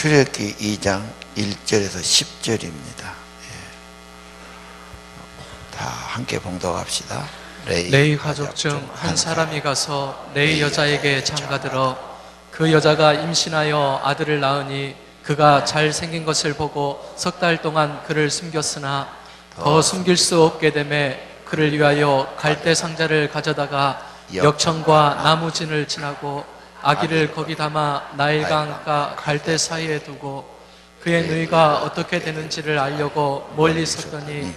출애굽기 2장 1절에서 10절입니다. 다 함께 봉독합시다. 레위 가족 중 한 사람이 가서 레위 여자에게 장가들어 그 여자가 임신하여 아들을 낳으니 그가 잘생긴 것을 보고 석 달 동안 그를 숨겼으나 더 숨길 수 없게 되매 그를 위하여 갈대 상자를 가져다가 역청과 나무진을 지나고 아기를 거기 담아 나일강과 갈대 사이에 두고 그의 누이가 어떻게 되는지를 알려고 멀리 섰더니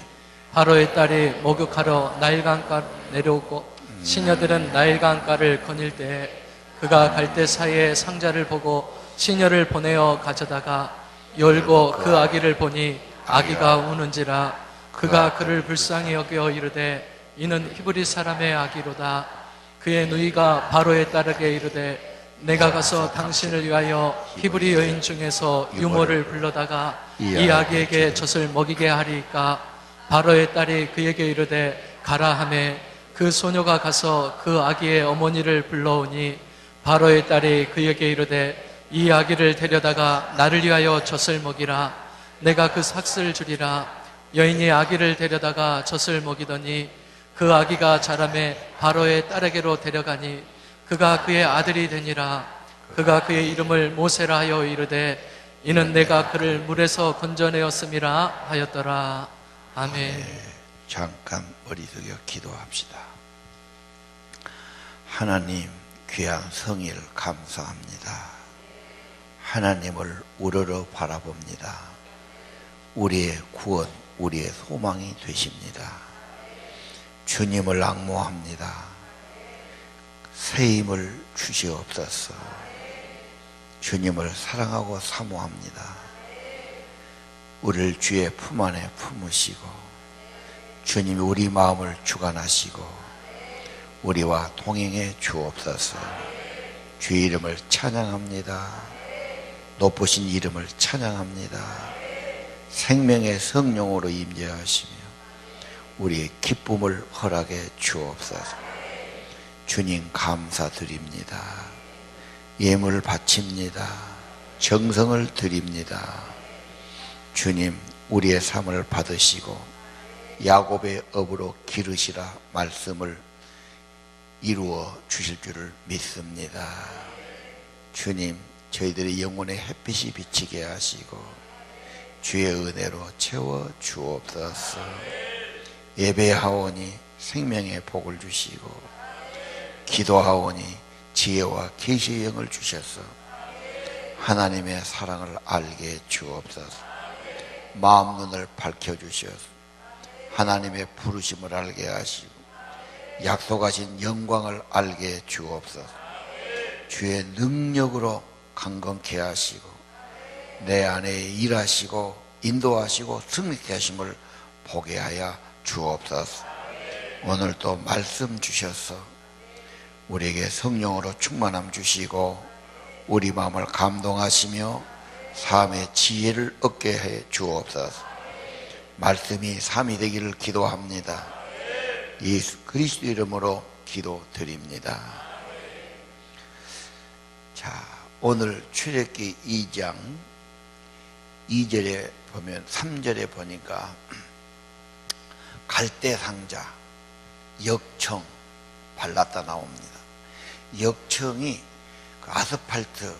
바로의 딸이 목욕하러 나일강가 내려오고 시녀들은 나일강가를 거닐 때에 그가 갈대 사이에 상자를 보고 시녀를 보내어 가져다가 열고 그 아기를 보니 아기가 우는지라 그가 그를 불쌍히 여겨 이르되 이는 히브리 사람의 아기로다. 그의 누이가 바로의 딸에게 이르되 내가 가서 당신을 위하여 히브리 여인 중에서 유모를 불러다가 이 아기에게 젖을 먹이게 하리이까. 바로의 딸이 그에게 이르되 가라 하매 그 소녀가 가서 그 아기의 어머니를 불러오니 바로의 딸이 그에게 이르되 이 아기를 데려다가 나를 위하여 젖을 먹이라. 내가 그 삭슬 주리라. 여인이 아기를 데려다가 젖을 먹이더니 그 아기가 자라매 바로의 딸에게로 데려가니 그가 그의 아들이 되니라. 그가 그의 이름을 모세라 하여 이르되 이는 내가 그를 물에서 건져내었음이라 하였더라. 아멘. 잠깐 머리 숙여 기도합시다. 하나님 귀한 성일 감사합니다. 하나님을 우러러 바라봅니다. 우리의 구원, 우리의 소망이 되십니다. 주님을 앙모합니다. 새 힘을 주시옵소서. 주님을 사랑하고 사모합니다. 우리를 주의 품 안에 품으시고 주님이 우리 마음을 주관하시고 우리와 동행해 주옵소서. 주의 이름을 찬양합니다. 높으신 이름을 찬양합니다. 생명의 성령으로 임재하시며 우리의 기쁨을 허락해 주옵소서. 주님 감사드립니다. 예물 바칩니다. 정성을 드립니다. 주님 우리의 삶을 받으시고 야곱의 업으로 기르시라 말씀을 이루어 주실 줄을 믿습니다. 주님 저희들의 영혼의 햇빛이 비치게 하시고 주의 은혜로 채워 주옵소서. 예배하오니 생명의 복을 주시고 기도하오니 지혜와 계시의 영을 주셔서 하나님의 사랑을 알게 주옵소서. 마음 눈을 밝혀주셔서 하나님의 부르심을 알게 하시고 약속하신 영광을 알게 주옵소서. 주의 능력으로 강건케 하시고 내 안에 일하시고 인도하시고 승리케 하심을 보게 하여 주옵소서. 오늘도 말씀 주셔서 우리에게 성령으로 충만함 주시고 우리 마음을 감동하시며 삶의 지혜를 얻게 해 주옵소서. 말씀이 삶이 되기를 기도합니다. 예수 그리스도 이름으로 기도드립니다. 자, 오늘 출애굽기 2장 2절에 보면 3절에 보니까 갈대 상자, 역청 발랐다 나옵니다. 역청이 그 아스팔트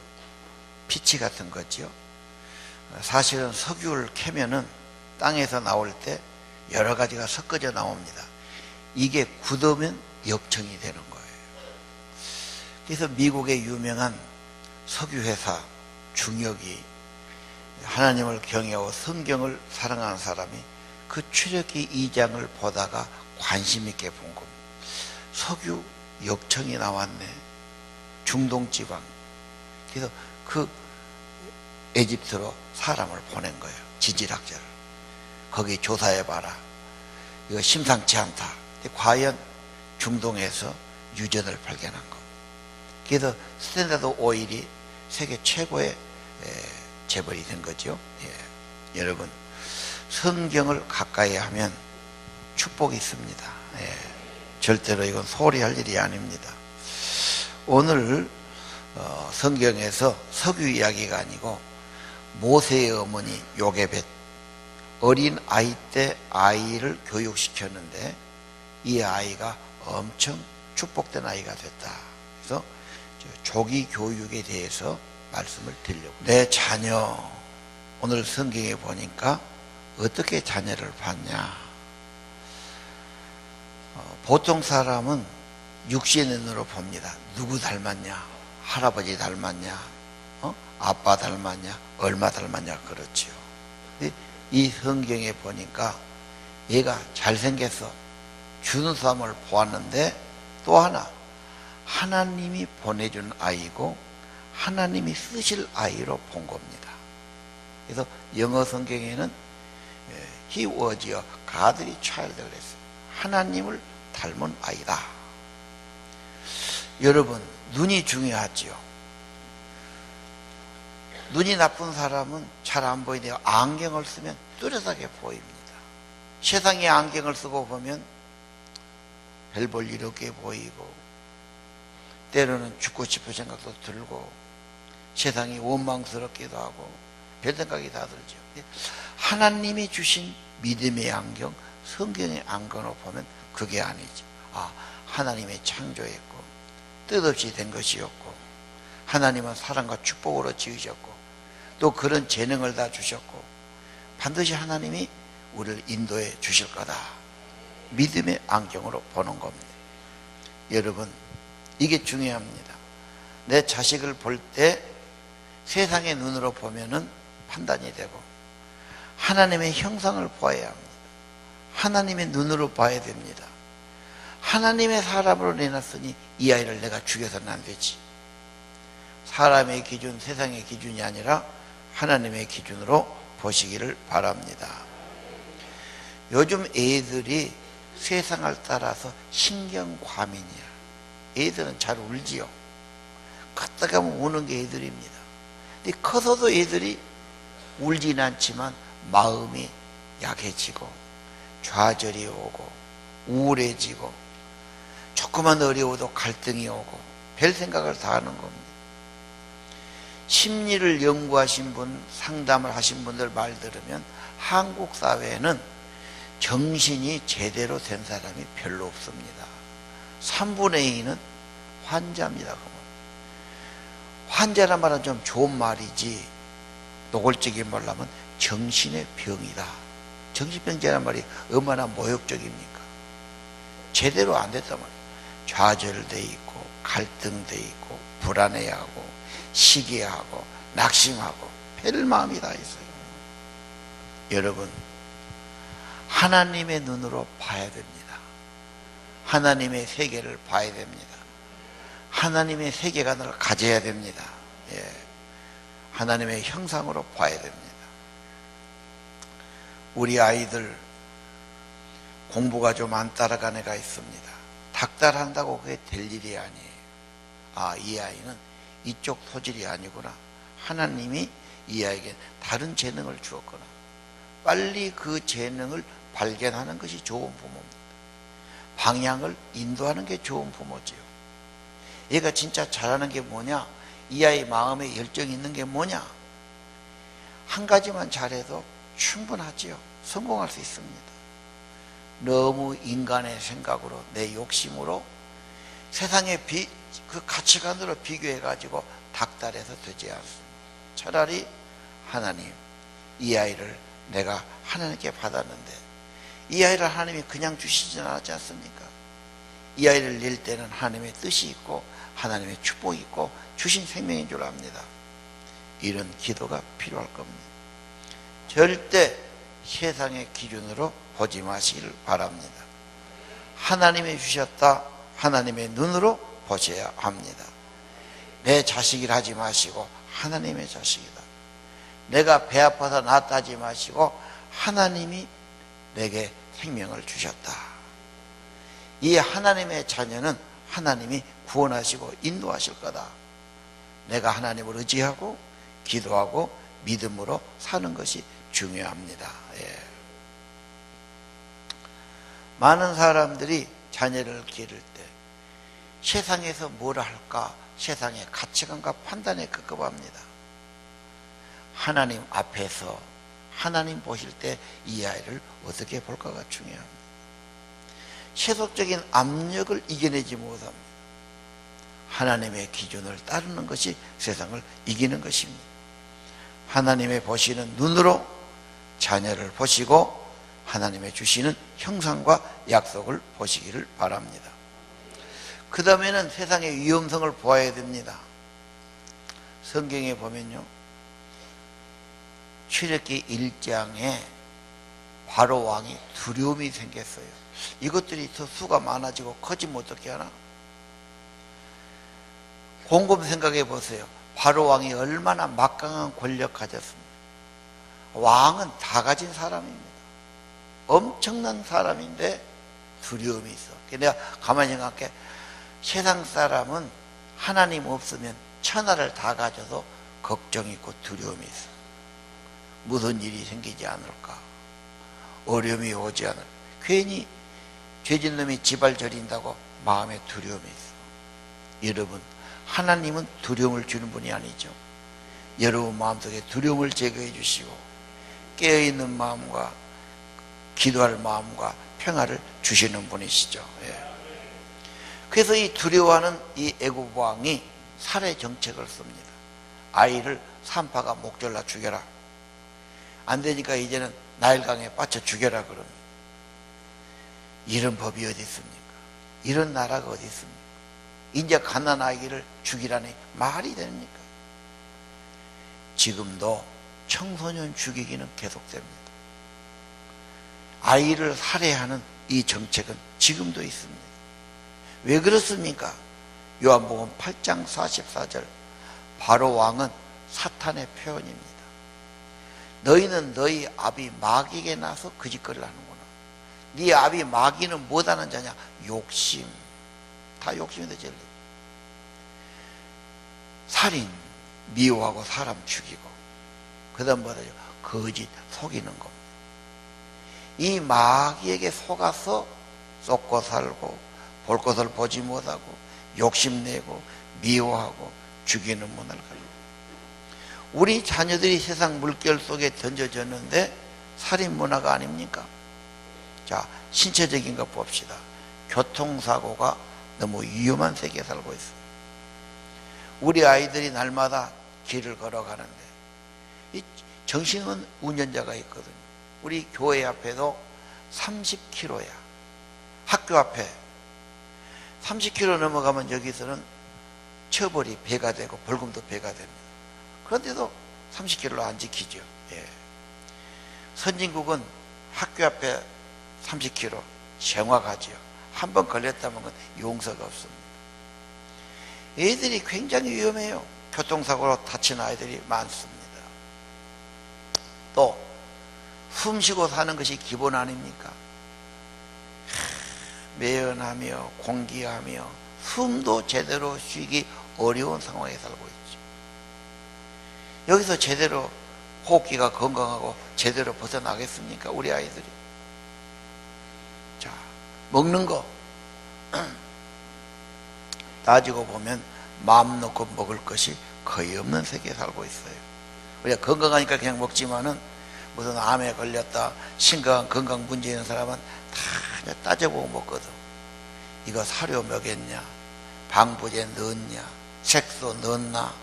피치 같은 거죠. 사실은 석유를 캐면은 땅에서 나올 때 여러 가지가 섞어져 나옵니다. 이게 굳으면 역청이 되는 거예요. 그래서 미국의 유명한 석유회사 중역이 하나님을 경외하고 성경을 사랑하는 사람이 그 출애굽기 2장을 보다가 관심 있게 본 겁니다. 석유 역청이 나왔네. 중동 지방. 그래서 그 에집트로 사람을 보낸 거예요. 지질학자를. 거기 조사해봐라. 이거 심상치 않다. 과연 중동에서 유전을 발견한 거. 그래서 스탠다드 오일이 세계 최고의 재벌이 된 거죠. 예. 여러분 성경을 가까이 하면 축복이 있습니다. 예. 절대로 이건 소리 할 일이 아닙니다. 오늘 성경에서 석유 이야기가 아니고 모세의 어머니 요게벳, 어린 아이 때 아이를 교육시켰는데 이 아이가 엄청 축복된 아이가 됐다. 그래서 조기 교육에 대해서 말씀을 드리려고. 내 자녀, 오늘 성경에 보니까 어떻게 자녀를 봤냐. 보통 사람은 육신의 눈으로 봅니다. 누구 닮았냐, 할아버지 닮았냐, 아빠 닮았냐, 얼마 닮았냐, 그렇지요. 근데 이 성경에 보니까 얘가 잘생겼어, 준수함을 보았는데 또 하나 하나님이 보내준 아이고 하나님이 쓰실 아이로 본 겁니다. 그래서 영어 성경에는 He was a godly child 그랬어요. 하나님을 닮은 아이다. 여러분, 눈이 중요하지요. 눈이 나쁜 사람은 잘 안 보이는데요, 안경을 쓰면 뚜렷하게 보입니다. 세상에 안경을 쓰고 보면 별 볼 일 없게 보이고 때로는 죽고 싶은 생각도 들고 세상이 원망스럽기도 하고 별 생각이 다 들죠. 하나님이 주신 믿음의 안경, 성경의 안경으로 보면 그게 아니죠. 하나님의 창조했고 뜻없이 된 것이었고 하나님은 사랑과 축복으로 지으셨고 또 그런 재능을 다 주셨고 반드시 하나님이 우리를 인도해 주실 거다. 믿음의 안경으로 보는 겁니다. 여러분, 이게 중요합니다. 내 자식을 볼 때 세상의 눈으로 보면은 판단이 되고 하나님의 형상을 보아야 합니다. 하나님의 눈으로 봐야 됩니다. 하나님의 사람으로 내놨으니 이 아이를 내가 죽여서는 안 되지. 사람의 기준, 세상의 기준이 아니라 하나님의 기준으로 보시기를 바랍니다. 요즘 애들이 세상을 따라서 신경과민이야. 애들은 잘 울지요. 걷다 가면 우는 게 애들입니다. 근데 커서도 애들이 울진 않지만 마음이 약해지고 좌절이 오고 우울해지고 조그만 어려워도 갈등이 오고 별 생각을 다 하는 겁니다. 심리를 연구하신 분, 상담을 하신 분들 말 들으면 한국 사회에는 정신이 제대로 된 사람이 별로 없습니다. 3분의 2는 환자입니다. 환자란 말은 좀 좋은 말이지 노골적인 말로 하면 정신의 병이다. 정신병자란 말이 얼마나 모욕적입니까? 제대로 안 됐단 말이에요. 좌절돼 있고 갈등돼 있고 불안해하고 시기하고 낙심하고 별 마음이 다 있어요. 여러분, 하나님의 눈으로 봐야 됩니다. 하나님의 세계를 봐야 됩니다. 하나님의 세계관을 가져야 됩니다. 하나님의 형상으로 봐야 됩니다. 우리 아이들 공부가 좀 안 따라간 애가 있습니다. 닥달한다고 그게 될 일이 아니에요. 이 아이는 이쪽 소질이 아니구나. 하나님이 이 아이에게 다른 재능을 주었구나. 빨리 그 재능을 발견하는 것이 좋은 부모입니다. 방향을 인도하는 게 좋은 부모지요. 얘가 진짜 잘하는 게 뭐냐? 이 아이 마음에 열정이 있는 게 뭐냐? 한 가지만 잘해도 충분하지요. 성공할 수 있습니다. 너무 인간의 생각으로 내 욕심으로 세상의 그 가치관으로 비교해가지고 닥달해서 되지 않습니다. 차라리 하나님, 이 아이를 내가 하나님께 받았는데 이 아이를 하나님이 그냥 주시지는 않지 않습니까? 이 아이를 낼 때는 하나님의 뜻이 있고 하나님의 축복이 있고 주신 생명인 줄 압니다. 이런 기도가 필요할 겁니다. 절대 세상의 기준으로 보지 마시기를 바랍니다. 하나님이 주셨다, 하나님의 눈으로 보셔야 합니다. 내 자식이라 하지 마시고 하나님의 자식이다. 내가 배 아파서 낳았다 하지 마시고 하나님이 내게 생명을 주셨다. 이 하나님의 자녀는 하나님이 구원하시고 인도하실 거다. 내가 하나님을 의지하고 기도하고 믿음으로 사는 것이 중요합니다. 많은 사람들이 자녀를 기를 때 세상에서 뭘 할까, 세상의 가치관과 판단에 급급합니다. 하나님 앞에서 하나님 보실 때 이 아이를 어떻게 볼까가 중요합니다. 세속적인 압력을 이겨내지 못합니다. 하나님의 기준을 따르는 것이 세상을 이기는 것입니다. 하나님의 보시는 눈으로 자녀를 보시고 하나님의 주시는 형상과 약속을 보시기를 바랍니다. 그 다음에는 세상의 위험성을 보아야 됩니다. 성경에 보면요, 출애굽기 1장에 바로 왕이 두려움이 생겼어요. 이것들이 더 수가 많아지고 커지면 어떻게 하나? 곰곰 생각해 보세요. 바로 왕이 얼마나 막강한 권력 가졌습니까? 왕은 다 가진 사람입니다. 엄청난 사람인데 두려움이 있어. 내가 가만히 생각해. 세상 사람은 하나님 없으면 천하를 다 가져도 걱정 있고 두려움이 있어. 무슨 일이 생기지 않을까? 어려움이 오지 않을까? 괜히 죄진 놈이 지발 저린다고 마음에 두려움이 있어. 여러분, 하나님은 두려움을 주는 분이 아니죠. 여러분 마음속에 두려움을 제거해 주시고 깨어있는 마음과 기도할 마음과 평화를 주시는 분이시죠. 예. 그래서 이 두려워하는 이 애굽 왕이 살해 정책을 씁니다. 아이를 산파가 목졸라 죽여라. 안 되니까 이제는 나일강에 빠져 죽여라 그럽니다. 이런 법이 어디 있습니까? 이런 나라가 어디 있습니까? 이제 갓난 아이를 죽이라니 말이 됩니까? 지금도 청소년 죽이기는 계속됩니다. 아이를 살해하는 이 정책은 지금도 있습니다. 왜 그렇습니까? 요한복음 8장 44절, 바로 왕은 사탄의 표현입니다. 너희는 너희 아비 마귀에게 나서 거짓거리를 하는구나. 네 아비 마귀는 뭐하는 자냐? 욕심. 다 욕심이 진리. 살인, 미워하고 사람 죽이고, 그 다음 뭐죠? 거짓, 속이는 겁니다. 이 마귀에게 속아서 썩고 살고 볼 것을 보지 못하고 욕심내고 미워하고 죽이는 문화를 가지고, 우리 자녀들이 세상 물결 속에 던져졌는데 살인 문화가 아닙니까? 자, 신체적인 것 봅시다. 교통사고가 너무 위험한 세계에 살고 있어요. 우리 아이들이 날마다 길을 걸어가는데 이 정신은 운전자가 있거든요. 우리 교회 앞에도 30km야. 학교 앞에 30km 넘어가면 여기서는 처벌이 배가 되고 벌금도 배가 됩니다. 그런데도 30km로 안 지키죠. 예. 선진국은 학교 앞에 30km 정확하지요. 한 번 걸렸다면 그건 용서가 없습니다. 애들이 굉장히 위험해요. 교통사고로 다친 아이들이 많습니다. 또 숨쉬고 사는 것이 기본 아닙니까? 매연하며 공기하며 숨도 제대로 쉬기 어려운 상황에 살고 있죠. 여기서 제대로 호흡기가 건강하고 제대로 벗어나겠습니까? 우리 아이들이. 자, 먹는 거 따지고 보면 마음 놓고 먹을 것이 거의 없는 세계에 살고 있어요. 우리가 건강하니까 그냥 먹지만은 무슨 암에 걸렸다, 심각한 건강 문제 있는 사람은 다 따져보고 먹거든. 이거 사료 먹였냐, 방부제 넣었냐, 색소 넣었나,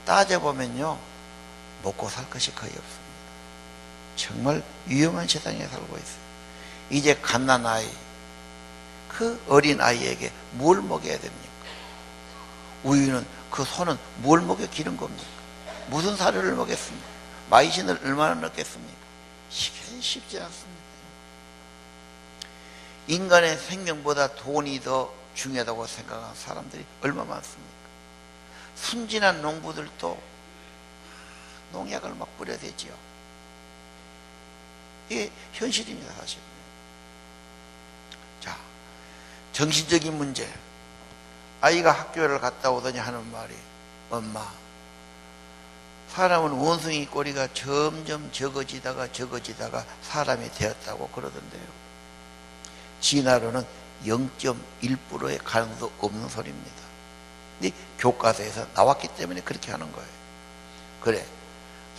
따져보면요 먹고 살 것이 거의 없습니다. 정말 위험한 세상에 살고 있어요. 이제 갓난아이, 그 어린 아이에게 뭘 먹여야 됩니까? 우유는 그 소는 뭘 먹여 기른 겁니까? 무슨 사료를 먹였습니까? 마이신을 얼마나 넣겠습니까? 이게 쉽지 않습니다. 인간의 생명보다 돈이 더 중요하다고 생각하는 사람들이 얼마나 많습니까? 순진한 농부들도 농약을 막 뿌려대지요. 이게 현실입니다, 사실. 자, 정신적인 문제. 아이가 학교를 갔다 오더니 하는 말이, 엄마, 사람은 원숭이 꼬리가 점점 적어지다가 사람이 되었다고 그러던데요. 진화로는 0.1%의 가능성도 없는 소리입니다. 근데 교과서에서 나왔기 때문에 그렇게 하는 거예요. 그래,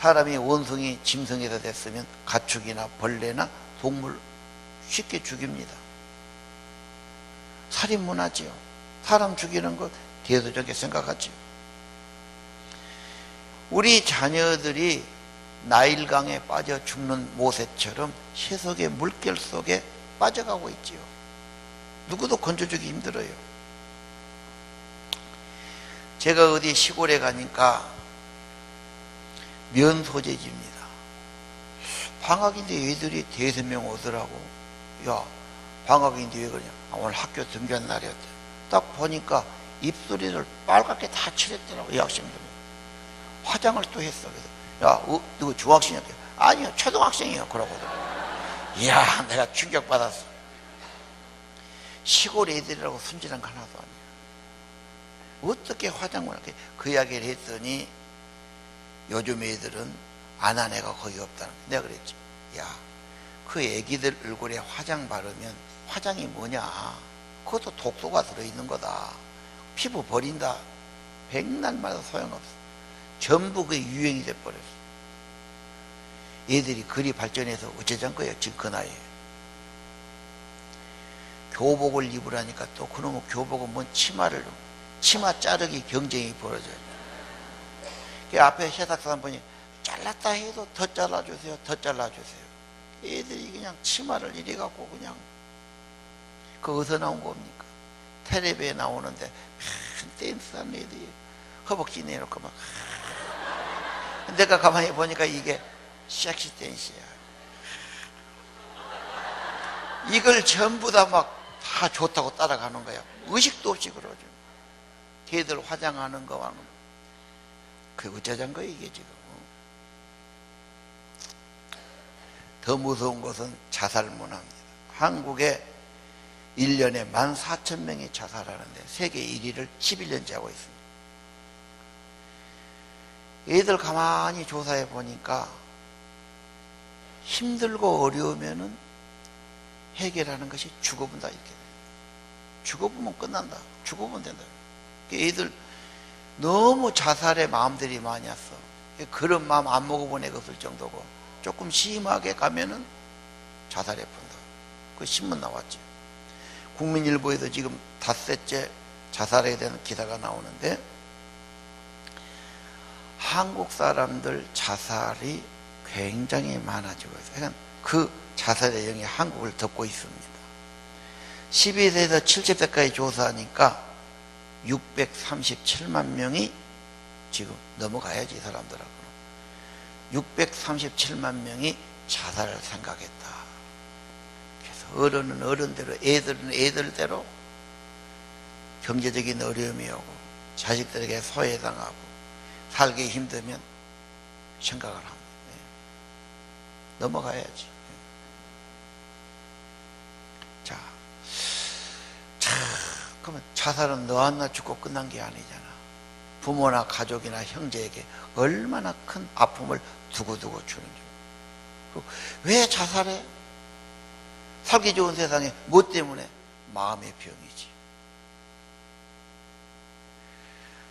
사람이 원숭이, 짐승에서 됐으면 가축이나 벌레나 동물 쉽게 죽입니다. 살인문화지요. 사람 죽이는 것 대도적에 생각하지요. 우리 자녀들이 나일강에 빠져 죽는 모세처럼 세속의 물결 속에 빠져가고 있지요. 누구도 건져주기 힘들어요. 제가 어디 시골에 가니까 면 소재지입니다. 방학인데 애들이 대여섯 명 오더라고. 야, 방학인데 왜 그러냐? 오늘 학교 등교한 날이었대. 딱 보니까 입술을 빨갛게 다 칠했더라고, 이 학생들. 화장을 또 했어. 그래서 야, 누구 중학생이야? 아니요, 초등학생이요. 그러거든. 이야, 내가 충격받았어. 시골 애들이라고 순진한 거 하나도 아니야. 어떻게 화장을 할게? 그 이야기를 했더니 요즘 애들은 안 한 애가 거의 없다는 거야. 내가 그랬지. 야, 그 애기들 얼굴에 화장 바르면 화장이 뭐냐? 그것도 독소가 들어있는 거다. 피부 버린다. 백날마다 소용없어. 전부 그게 유행이 돼버렸어. 애들이 그리 발전해서 어쩌자는 거예요, 지금 그 나이에. 교복을 입으라니까 또 그놈의 교복은 뭔 치마 자르기 경쟁이 벌어져요. 그 앞에 세탁사람 보니 잘랐다 해도 더 잘라주세요, 더 잘라주세요. 애들이 그냥 치마를 이래 갖고 그냥 그 어디서 나온 겁니까? 텔레비에 나오는데 댄스하는 애들이 허벅지 내놓고 막 내가 가만히 보니까 이게 섹시 댄스야. 이걸 전부 다 좋다고 따라가는 거야. 의식도 없이 그러죠. 걔들 화장하는 거와는 그게 어쩌자는 거야 이게 지금. 더 무서운 것은 자살 문화입니다. 한국에 1년에 14,000명이 자살하는데 세계 1위를 11년째 하고 있습니다. 애들 가만히 조사해 보니까 힘들고 어려우면은 해결하는 것이 죽어본다 이렇게. 죽어보면 끝난다. 죽어보면 된다. 애들 너무 자살의 마음들이 많이 왔어. 그런 마음 안 먹어본 애가 없을 정도고 조금 심하게 가면은 자살해 본다. 그 신문 나왔지. 국민일보에도 지금 닷새째 자살에 대한 기사가 나오는데 한국 사람들 자살이 굉장히 많아지고 있어요. 그러니까 그 자살의 영이 한국을 덮고 있습니다. 12세에서 70세까지 조사하니까 637만 명이 지금 넘어가야지 이 사람들하고는. 637만 명이 자살을 생각했다. 그래서 어른은 어른대로, 애들은 애들대로 경제적인 어려움이 오고 자식들에게 소외당하고 살기 힘들면 생각을 합니다. 넘어가야지. 그러면 자살은 너와 나 죽고 끝난 게 아니잖아. 부모나 가족이나 형제에게 얼마나 큰 아픔을 두고두고 주는지. 왜 자살해? 살기 좋은 세상에 뭐 때문에? 마음의 병이지.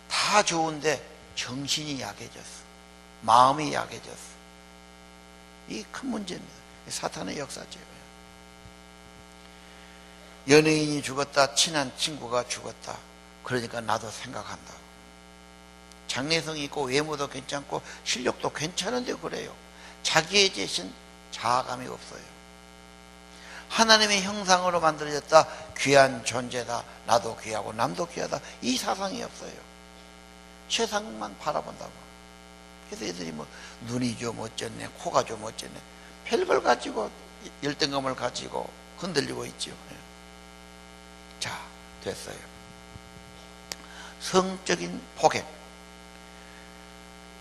다 좋은데 정신이 약해졌어. 마음이 약해졌어. 이 큰 문제입니다. 사탄의 역사죠. 연예인이 죽었다, 친한 친구가 죽었다. 그러니까 나도 생각한다. 장래성이 있고 외모도 괜찮고 실력도 괜찮은데 그래요. 자기의 재신 자아감이 없어요. 하나님의 형상으로 만들어졌다. 귀한 존재다. 나도 귀하고 남도 귀하다. 이 사상이 없어요. 세상만 바라본다고. 그래서 애들이 뭐 눈이 좀 어쩌네, 코가 좀 어쩌네, 별걸 가지고 열등감을 가지고 흔들리고 있죠. 자, 됐어요. 성적인 폭행.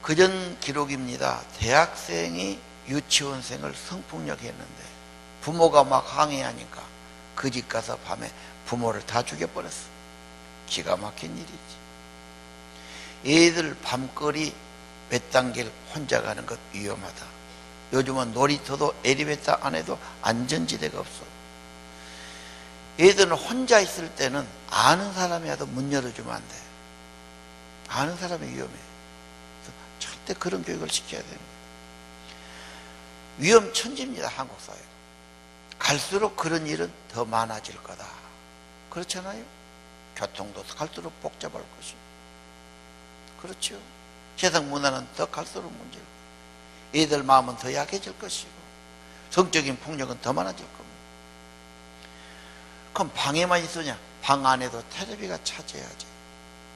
그전 기록입니다. 대학생이 유치원생을 성폭력했는데 부모가 막 항의하니까 그 집 가서 밤에 부모를 다 죽여버렸어. 기가 막힌 일이지. 애들 밤거리 외딴길 혼자 가는 것 위험하다. 요즘은 놀이터도 엘리베이터 안에도 안전지대가 없어. 애들은 혼자 있을 때는 아는 사람이라도 문 열어주면 안 돼. 아는 사람이 위험해. 그래서 절대 그런 교육을 시켜야 됩니다. 위험천지입니다. 한국 사회. 갈수록 그런 일은 더 많아질 거다. 그렇잖아요. 교통도 갈수록 복잡할 것이고. 그렇죠. 세상 문화는 더 갈수록 문제고, 애들 마음은 더 약해질 것이고, 성적인 폭력은 더 많아질 겁니다. 그럼 방에만 있으냐? 방 안에도 텔레비가 차지해야지.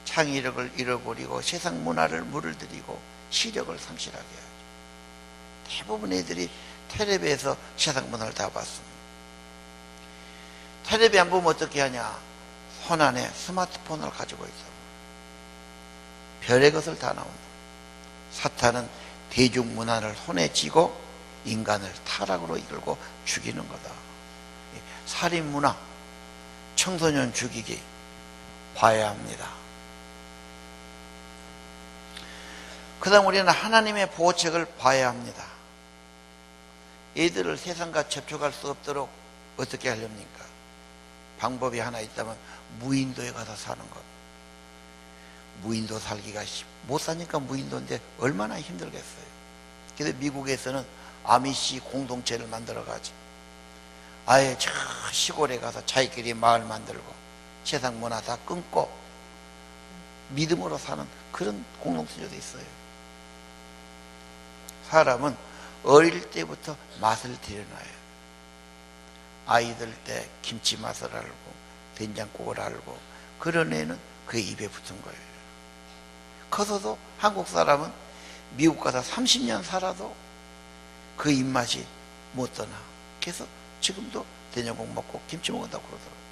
창의력을 잃어버리고 세상 문화를 물들이고 시력을 상실하게 하죠. 대부분 애들이 텔레비에서 세상 문화를 다 봤습니다. 텔레비 안 보면 어떻게 하냐? 손 안에 스마트폰을 가지고 있어. 별의 것을 다 나온다. 사탄은 대중문화를 손에 쥐고 인간을 타락으로 이끌고 죽이는 거다. 살인문화, 청소년 죽이기 봐야 합니다. 그 다음 우리는 하나님의 보호책을 봐야 합니다. 애들을 세상과 접촉할 수 없도록 어떻게 하렵니까? 방법이 하나 있다면 무인도에 가서 사는 것. 무인도 살기가 못 사니까 무인도인데 얼마나 힘들겠어요. 그래서 미국에서는 아미시 공동체를 만들어가지. 아예 저 시골에 가서 자기끼리 마을 만들고 세상 문화 다 끊고 믿음으로 사는 그런 공동체도 있어요. 사람은 어릴 때부터 맛을 들여놔요. 아이들 때 김치 맛을 알고 된장국을 알고 그런 애는 그 입에 붙은 거예요. 커서도 한국 사람은 미국 가서 30년 살아도 그 입맛이 못 떠나. 그래서 지금도 된장국 먹고 김치 먹는다고 그러더라고요.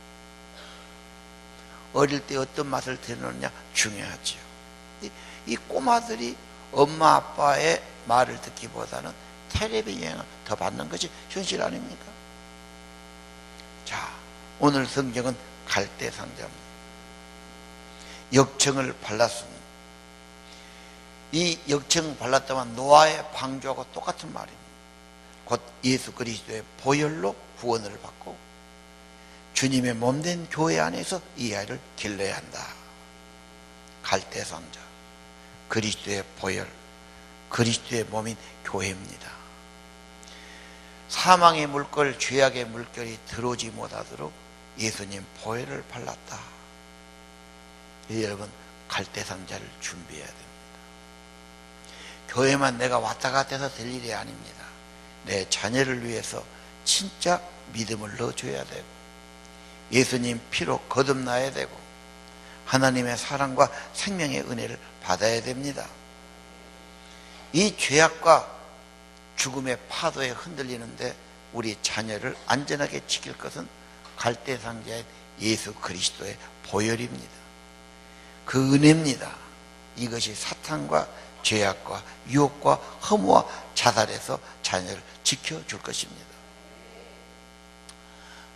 어릴 때 어떤 맛을 들여놓느냐 중요하지요. 이 꼬마들이 엄마 아빠의 말을 듣기보다는 텔레비 영향을 더 받는 것이 현실 아닙니까? 자, 오늘 성경은 갈대상자입니다. 역청을 발랐습니다. 이 역청 발랐다면 노아의 방주하고 똑같은 말입니다. 곧 예수 그리스도의 보혈로 구원을 받고 주님의 몸된 교회 안에서 이 아이를 길러야 한다. 갈대상자, 그리스도의 보혈, 그리스도의 몸인 교회입니다. 사망의 물결, 죄악의 물결이 들어오지 못하도록 예수님 보혈을 발랐다. 여러분, 갈대상자를 준비해야 됩니다. 교회만 내가 왔다 갔다 해서 될 일이 아닙니다. 내 자녀를 위해서 진짜 믿음을 넣어줘야 되고 예수님 피로 거듭나야 되고 하나님의 사랑과 생명의 은혜를 받아야 됩니다. 이 죄악과 죽음의 파도에 흔들리는데 우리 자녀를 안전하게 지킬 것은 갈대상자의 예수 그리스도의 보혈입니다. 그 은혜입니다. 이것이 사탄과 죄악과 유혹과 허무와 자살에서 자녀를 지켜줄 것입니다.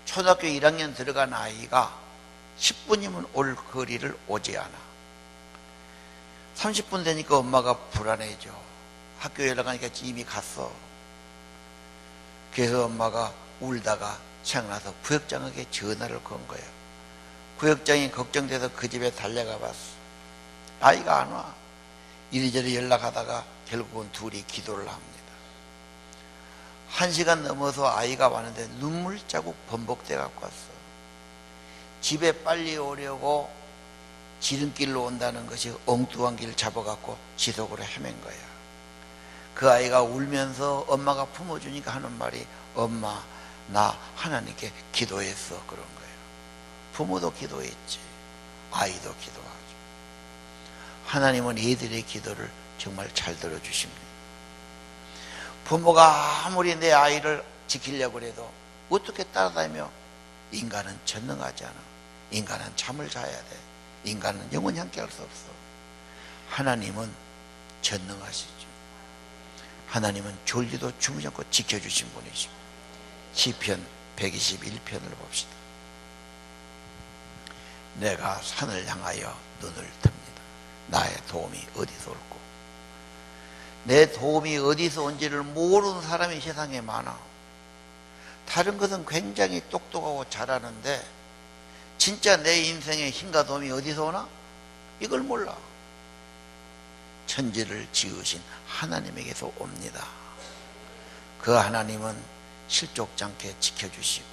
초등학교 1학년 들어간 아이가 10분이면 올 거리를 오지 않아. 30분 되니까 엄마가 불안해져. 학교에 연락하니까 이미 갔어. 그래서 엄마가 울다가 생각나서 구역장에게 전화를 건 거예요. 구역장이 걱정돼서 그 집에 달려가 봤어. 아이가 안 와. 이리저리 연락하다가 결국은 둘이 기도를 합니다. 1시간 넘어서 아이가 왔는데 눈물 자국 번복돼 갖고 왔어. 집에 빨리 오려고 지름길로 온다는 것이 엉뚱한 길 잡아갖고 지속으로 헤맨 거야. 그 아이가 울면서 엄마가 품어주니까 하는 말이 엄마 나 하나님께 기도했어 그런 거예요. 부모도 기도했지 아이도 기도하죠. 하나님은 이들의 기도를 정말 잘 들어주십니다. 부모가 아무리 내 아이를 지키려고 해도 어떻게 따라다니며 인간은 전능하지 않아. 인간은 잠을 자야 돼. 인간은 영원히 함께 할 수 없어. 하나님은 전능하시죠. 하나님은 졸리도 주무지 않고 지켜주신 분이십니다. 시편 121편을 봅시다. 내가 산을 향하여 눈을 듭니다. 나의 도움이 어디서 올고 내 도움이 어디서 온지를 모르는 사람이 세상에 많아. 다른 것은 굉장히 똑똑하고 잘하는데 진짜 내 인생의 힘과 도움이 어디서 오나? 이걸 몰라. 천지를 지으신 하나님에게서 옵니다. 그 하나님은 실족지 않게 지켜주시고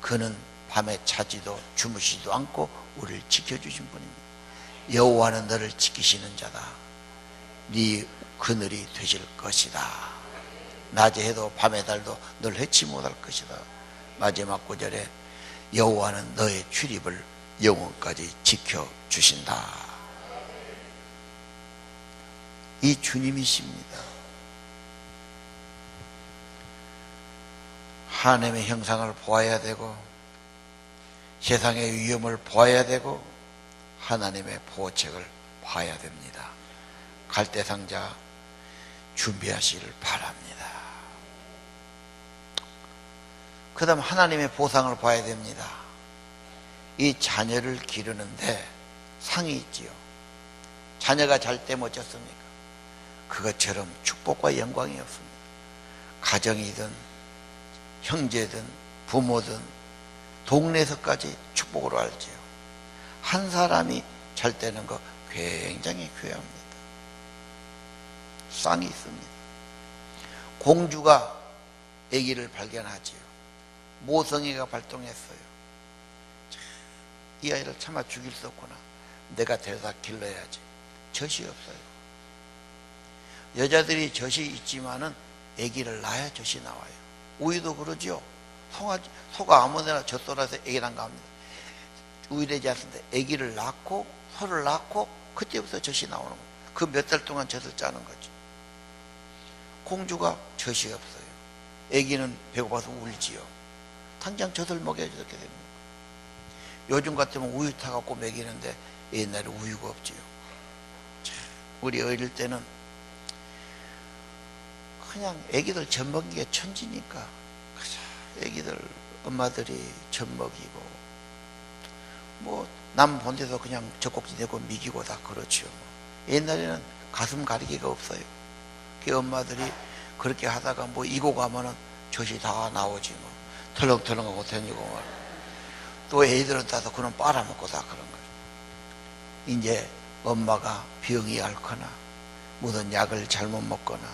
그는 밤에 자지도 주무시지도 않고 우리를 지켜주신 분입니다. 여호와는 너를 지키시는 자다. 네 그늘이 되실 것이다. 낮에 해도 밤에 달도 널 해치 못할 것이다. 마지막 구절에 여호와는 너의 출입을 영원까지 지켜주신다. 이 주님이십니다. 하나님의 형상을 보아야 되고 세상의 위험을 보아야 되고 하나님의 보호책을 봐야 됩니다. 갈대상자 준비하시기를 바랍니다. 그 다음 하나님의 보상을 봐야 됩니다. 이 자녀를 기르는데 상이 있지요. 자녀가 잘 때 어쩌습니까? 그것처럼 축복과 영광이 없습니다. 가정이든 형제든 부모든 동네에서까지 축복으로 알지요. 한 사람이 잘 되는 거 굉장히 귀합니다. 쌍이 있습니다. 공주가 아기를 발견하지요. 모성애가 발동했어요. 이 아이를 차마 죽일 수 없구나. 내가 데려다 길러야지. 젖이 없어요. 여자들이 젖이 있지만은 아기를 낳아야 젖이 나와요. 우유도 그러죠. 소가 아무데나 젖 쏟아서 아기 난가합니다. 우유되지 않습니다. 아기를 낳고 소를 낳고 그때부터 젖이 나오는 거예요. 그 몇 달 동안 젖을 짜는 거죠. 공주가 젖이 없어요. 아기는 배고파서 울지요. 당장 젖을 먹여야 되게 됩니다. 요즘 같으면 우유 타갖고 먹이는데 옛날에 우유가 없지요. 우리 어릴 때는 그냥 아기들 젖 먹이기가 천지니까 아기들 엄마들이 젖 먹이고 뭐 남 본 데서 그냥 젖꼭지 내고 미기고 다 그렇죠. 옛날에는 가슴 가리기가 없어요. 그 엄마들이 그렇게 하다가 뭐 이고 가면은 젖이 다 나오지 뭐 털렁털렁하고 다니고 뭐. 또 애들은 따서 그런 빨아먹고 다 그런 거예요. 이제 엄마가 병이 앓거나 무슨 약을 잘못 먹거나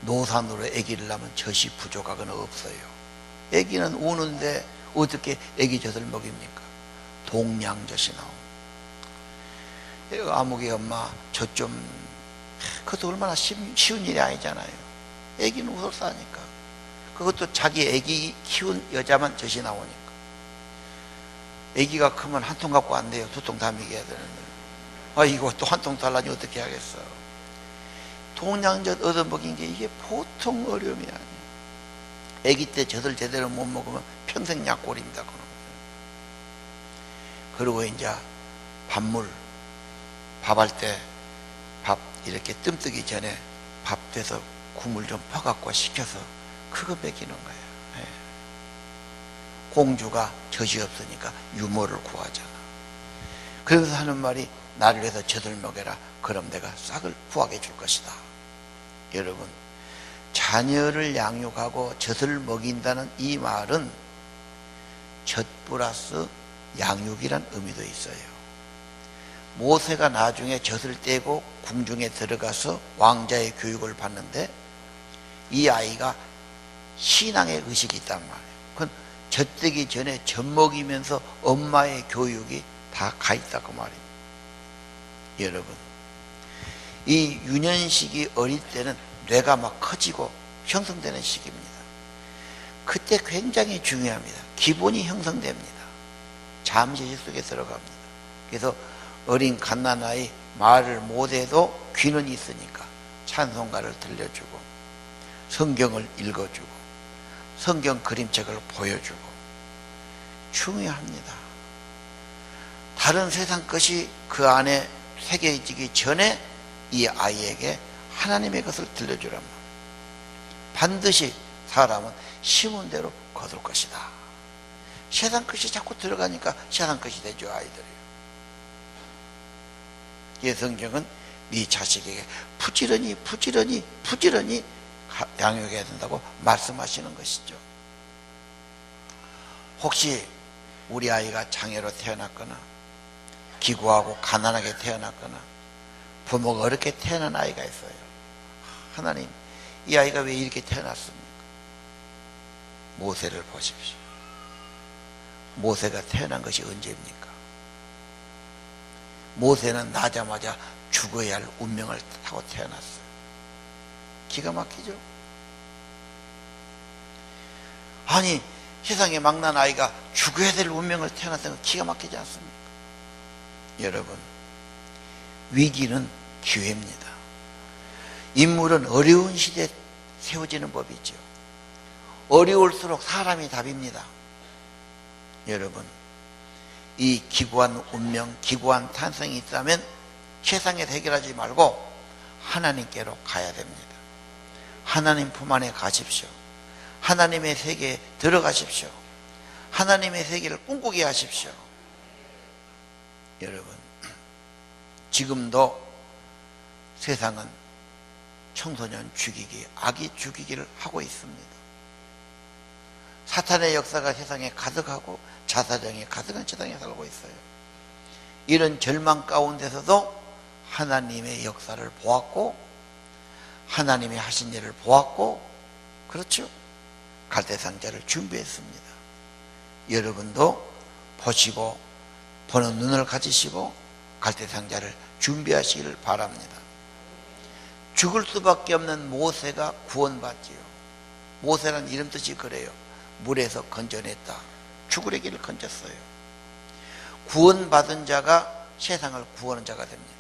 노산으로 아기를 낳으면 젖이 부족하거나 없어요. 아기는 우는데 어떻게 아기 젖을 먹입니까? 동량젖이 나옵니다. 아무개 엄마 젖 좀, 그것도 얼마나 쉬운 일이 아니잖아요. 아기는 웃어서 하니까. 그것도 자기 아기 키운 여자만 젖이 나오니까. 아기가 크면 한 통 갖고 안 돼요. 2통 다 먹여야 되는데. 아, 이거 또 한 통 달라니 어떻게 하겠어. 동량젖 얻어먹인 게 이게 보통 어려움이 아니에요. 아기 때 젖을 제대로 못 먹으면 평생 약골입니다. 그리고 이제 밥물, 밥할 때 밥 이렇게 뜸뜨기 전에 밥 돼서 국물 좀 퍼갖고 식혀서 그거 먹이는 거예요. 예. 공주가 젖이 없으니까 유모를 구하잖아. 그래서 하는 말이 나를 위해서 젖을 먹여라. 그럼 내가 싹을 구하게 줄 것이다. 여러분, 자녀를 양육하고 젖을 먹인다는 이 말은 젖 플러스 양육이란 의미도 있어요. 모세가 나중에 젖을 떼고 궁중에 들어가서 왕자의 교육을 받는데 이 아이가 신앙의 의식이 있단 말이에요. 그건 젖되기 전에 젖 먹이면서 엄마의 교육이 다 가 있다고 말이에요. 여러분, 이 유년시기 어릴 때는 뇌가 막 커지고 형성되는 시기입니다. 그때 굉장히 중요합니다. 기본이 형성됩니다. 잠시 속에 들어갑니다. 그래서 어린 갓난아이 말을 못해도 귀는 있으니까 찬송가를 들려주고 성경을 읽어주고 성경 그림책을 보여주고 중요합니다. 다른 세상 것이 그 안에 새겨지기 전에 이 아이에게 하나님의 것을 들려주란 말이에요. 반드시 사람은 심은 대로 거둘 것이다. 세상 것이 자꾸 들어가니까 세상 것이 되죠, 아이들이. 이 성경은 네 자식에게 부지런히 양육해야 된다고 말씀하시는 것이죠. 혹시 우리 아이가 장애로 태어났거나 기구하고 가난하게 태어났거나 부모가 어렵게 태어난 아이가 있어요. 하나님, 이 아이가 왜 이렇게 태어났습니까? 모세를 보십시오. 모세가 태어난 것이 언제입니까? 모세는 나자마자 죽어야 할 운명을 타고 태어났어요. 기가 막히죠? 아니, 세상에 막난 아이가 죽어야 될 운명을 태어났다는 건 기가 막히지 않습니까? 여러분, 위기는 기회입니다. 인물은 어려운 시대에 세워지는 법이죠. 어려울수록 사람이 답입니다. 여러분, 이 기구한 운명, 기구한 탄생이 있다면 세상에서 해결하지 말고 하나님께로 가야 됩니다. 하나님 품 안에 가십시오. 하나님의 세계에 들어가십시오. 하나님의 세계를 꿈꾸게 하십시오. 여러분, 지금도 세상은 청소년 죽이기, 아기 죽이기를 하고 있습니다. 사탄의 역사가 세상에 가득하고 자살령이 가득한 세상에 살고 있어요. 이런 절망 가운데서도 하나님의 역사를 보았고 하나님이 하신 일을 보았고, 그렇죠? 갈대상자를 준비했습니다. 여러분도 보시고 보는 눈을 가지시고 갈대상자를 준비하시기를 바랍니다. 죽을 수밖에 없는 모세가 구원받지요. 모세란 이름 뜻이 그래요. 물에서 건져냈다. 죽으려 길을 건졌어요. 구원받은 자가 세상을 구하는 자가 됩니다.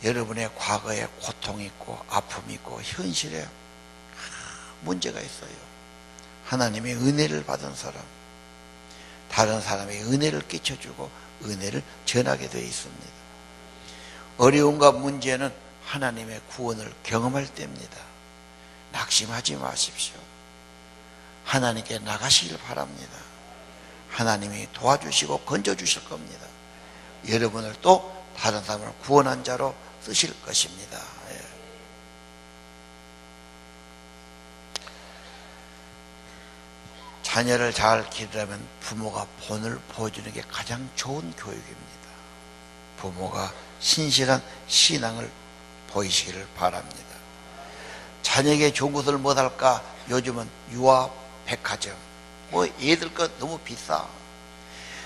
여러분의 과거에 고통이 있고 아픔이 있고 현실에 문제가 있어요. 하나님의 은혜를 받은 사람, 다른 사람의 은혜를 끼쳐주고 은혜를 전하게 되어 있습니다. 어려움과 문제는 하나님의 구원을 경험할 때입니다. 낙심하지 마십시오. 하나님께 나가시길 바랍니다. 하나님이 도와주시고 건져주실 겁니다. 여러분을 또 다른 사람을 구원한 자로 쓰실 것입니다. 예. 자녀를 잘 기르려면 부모가 본을 보여주는 게 가장 좋은 교육입니다. 부모가 신실한 신앙을 보이시기를 바랍니다. 자녀에게 좋은 것을 못할까? 요즘은 유아 백화점, 얘들 것 너무 비싸,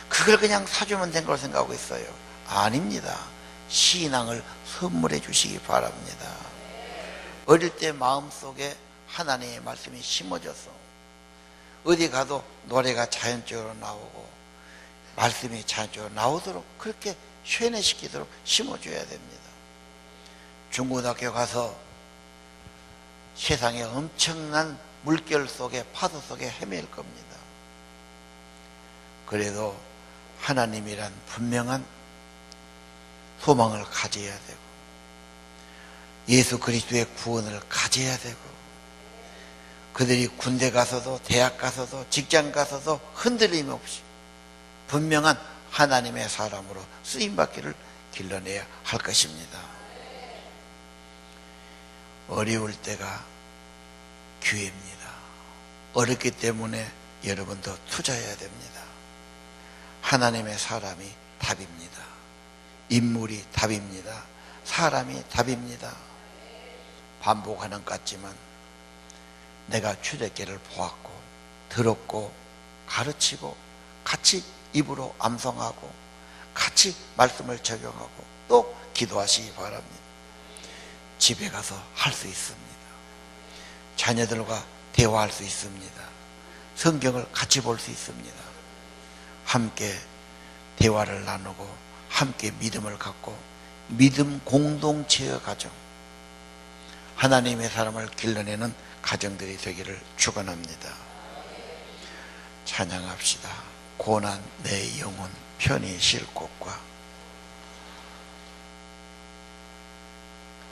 그걸 그냥 사주면 된 걸 생각하고 있어요. 아닙니다. 신앙을 선물해 주시기 바랍니다. 어릴 때 마음속에 하나님의 말씀이 심어져서 어디 가도 노래가 자연적으로 나오고 말씀이 자연적으로 나오도록 그렇게 쇠뇌시키도록 심어줘야 됩니다. 중고등학교 가서 세상에 엄청난 물결 속에 파도 속에 헤맬 겁니다. 그래도 하나님이란 분명한 소망을 가져야 되고 예수 그리스도의 구원을 가져야 되고, 그들이 군대 가서도 대학 가서도 직장 가서도 흔들림 없이 분명한 하나님의 사람으로 쓰임받기를 길러내야 할 것입니다. 어려울 때가 기회입니다. 어렵기 때문에 여러분도 투자해야 됩니다. 하나님의 사람이 답입니다. 인물이 답입니다. 사람이 답입니다. 반복하는 것 같지만 내가 출애굽기를 보았고 들었고 가르치고 같이 입으로 암송하고 같이 말씀을 적용하고 또 기도하시기 바랍니다. 집에 가서 할 수 있습니다. 자녀들과 대화할 수 있습니다. 성경을 같이 볼 수 있습니다. 함께 대화를 나누고 함께 믿음을 갖고 믿음 공동체의 가정, 하나님의 사람을 길러내는 가정들이 되기를 축원합니다. 찬양합시다. 고난 내 영혼 편히 쉴 곳과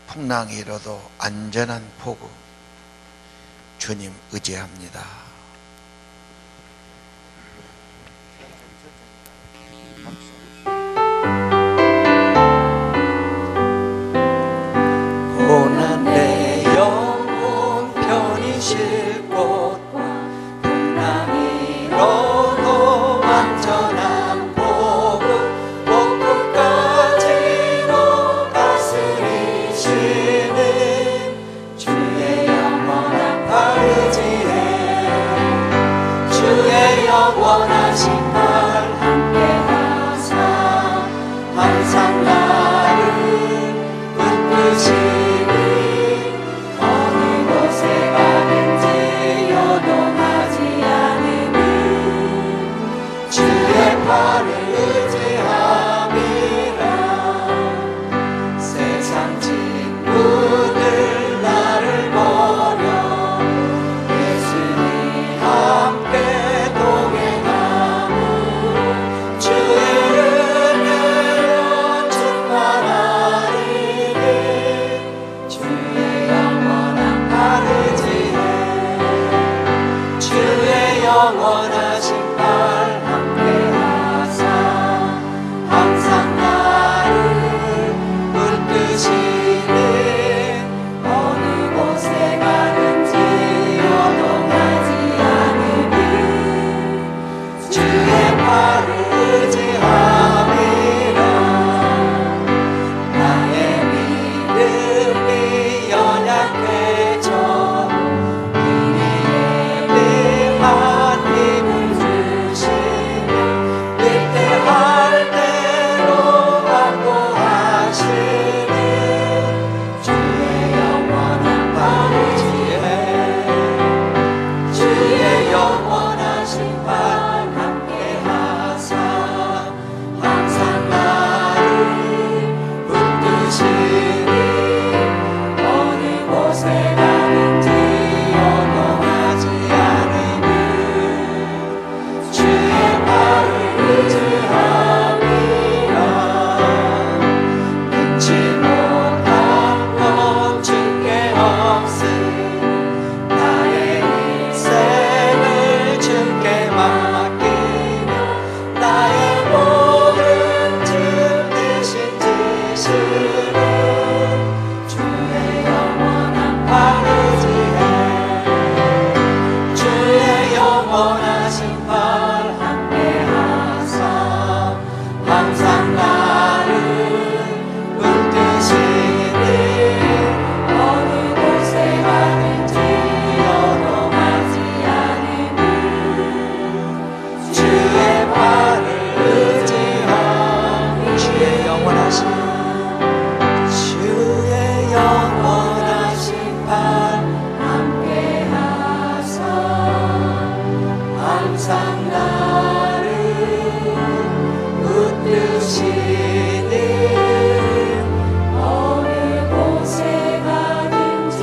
풍랑이 일어도 안전한 포구 주님 의지합니다. 고난 내 영혼 편히 쉴 곳과 풍랑이 일어도 안전한 복음, 복음까지도 다스리시 붙드시니 어느 곳에 가든지 요동하지 않으니 주의 팔을 의지함이라. 세상 친구들 나를 버려 예수님 함께 동행하고 주의 은혜로 충만하리니 주의 영원한 팔을 지혜 주의 영원하신 팔 함께하사 항상 나를 붙드시니 어느 곳에 가든지 요동하지 않으니 주의 팔을 의지함이라. 나의 믿음이 연약해져 이리 예비한 힘을 주시며 그때할 대로 확보하시는 주의 영원한 팔을 지혜 주의 영원하신 팔 함께하사 항상 나를 붙드시니 어느 곳에 가든지 요동하지 않으니 주의 팔을 의지함이라. 끊지 못한 것 주께 없으니 나의 인생을 주께 맡기며 나의 모든 주 대신 지시는 주의 영원한 팔을 지혜 주의 영원하신 팔 함께하사 항상 나를 붙드시니 어느 곳에 가든지 요동하지 않으니 주의 팔을 의지하니 주의 영원하신 팔 함께하사 항상 나를 붙드시니 어느 곳에 가든지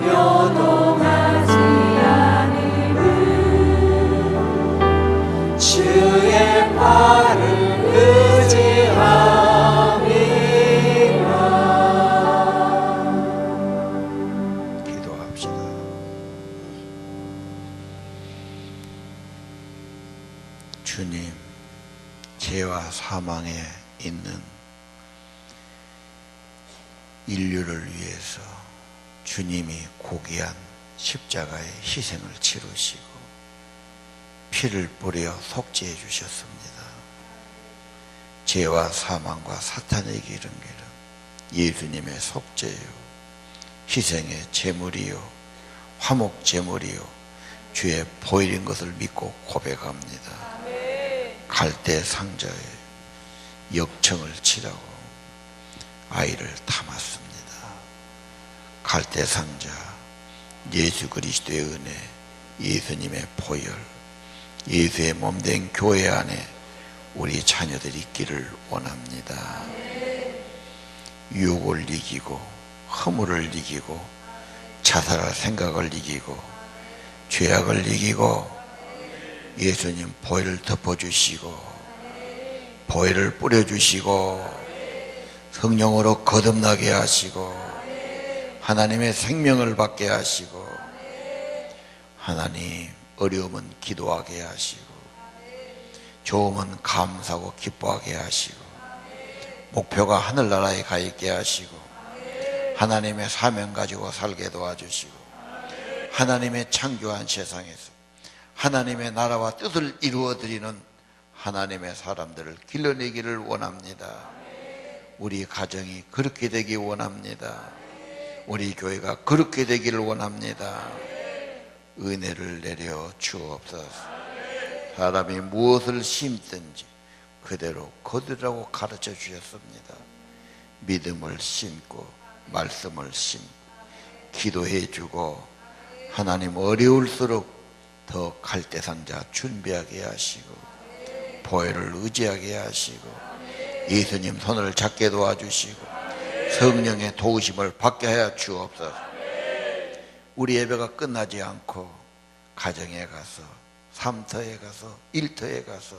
요동하지 않으니 주의 팔을 의지함이라. 기도합시다. 주님, 죄와 사망에 있는 인류를 위해서 주님이 고귀한 십자가의 희생을 치르시고 피를 뿌려 속죄해 주셨습니다. 죄와 사망과 사탄에게 이른 길은 예수님의 속죄요 희생의 제물이요 화목 제물이요 주의 보혈인 것을 믿고 고백합니다. 갈대 상자에 역청을 치라고 아이를 담았습니다. 갈대 상자, 예수 그리스도의 은혜, 예수님의 보혈, 예수의 몸된 교회 안에 우리 자녀들이 있기를 원합니다. 유혹을 이기고 허물을 이기고 자살할 생각을 이기고 죄악을 이기고 예수님 보혈을 덮어주시고 보혈을 뿌려주시고 성령으로 거듭나게 하시고 하나님의 생명을 받게 하시고 하나님 어려움은 기도하게 하시고 좋음은 감사하고 기뻐하게 하시고 목표가 하늘나라에 가 있게 하시고 하나님의 사명 가지고 살게 도와주시고 하나님의 창조한 세상에서 하나님의 나라와 뜻을 이루어드리는 하나님의 사람들을 길러내기를 원합니다. 우리 가정이 그렇게 되기 원합니다. 우리 교회가 그렇게 되기를 원합니다. 은혜를 내려 주옵소서. 사람이 무엇을 심든지 그대로 거두라고 가르쳐 주셨습니다. 믿음을 심고 말씀을 심고 기도해 주고 하나님 어려울수록 더 갈대상자 준비하게 하시고 보혈을 의지하게 하시고 예수님 손을 잡게 도와주시고 성령의 도우심을 받게 하여 주옵소서. 우리 예배가 끝나지 않고 가정에 가서 삼터에 가서 일터에 가서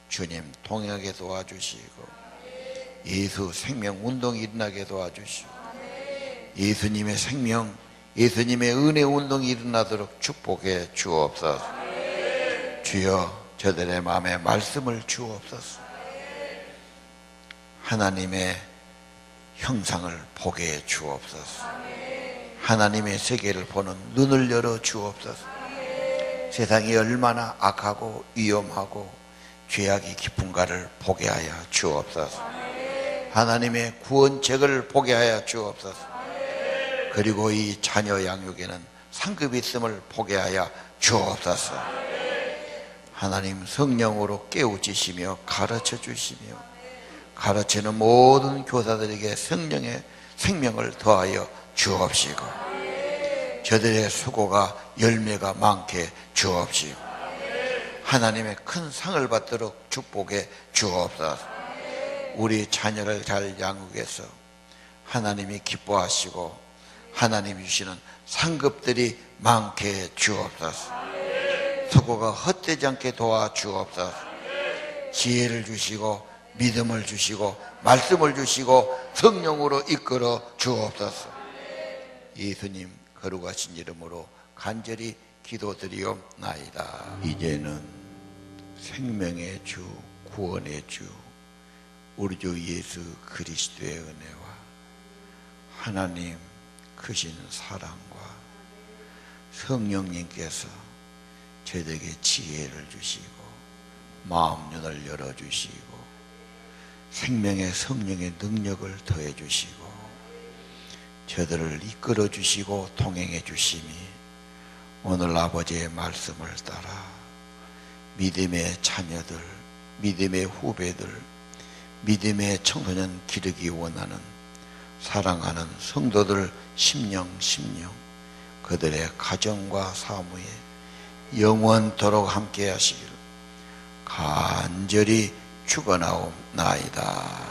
주님 동행하게 도와주시고 예수 생명 운동이 일어나게 도와주시고 예수님의 생명 예수님의 은혜 운동이 일어나도록 축복해 주옵소서. 주여 저들의 마음에 말씀을 주옵소서. 하나님의 형상을 보게 해 주옵소서. 하나님의 세계를 보는 눈을 열어 주옵소서. 세상이 얼마나 악하고 위험하고 죄악이 깊은가를 보게 하여 주옵소서. 하나님의 구원책을 보게 하여 주옵소서. 그리고 이 자녀 양육에는 상급이 있음을 보게 하여 주옵소서. 하나님 성령으로 깨우치시며 가르쳐 주시며 가르치는 모든 교사들에게 성령의 생명을 더하여 주옵시고 저들의 수고가 열매가 많게 주옵시고 하나님의 큰 상을 받도록 축복해 주옵소서. 우리 자녀를 잘 양육해서 하나님이 기뻐하시고 하나님이 주시는 상급들이 많게 해 주옵소서. 수고가 헛되지 않게 도와 주옵소서. 지혜를 주시고 믿음을 주시고 말씀을 주시고 성령으로 이끌어 주옵소서. 예수님 거룩하신 이름으로 간절히 기도드리옵나이다. 이제는 생명의 주 구원의 주 우리 주 예수 그리스도의 은혜와 하나님 크신 사랑과 성령님께서 저에게 지혜를 주시고 마음 눈을 열어주시고 생명의 성령의 능력을 더해 주시고 저들을 이끌어 주시고 동행해 주심이 오늘 아버지의 말씀을 따라 믿음의 자녀들, 믿음의 후배들, 믿음의 청소년 기르기 원하는 사랑하는 성도들 심령 그들의 가정과 사무에 영원토록 함께 하시기를 간절히 축원하옵나이다.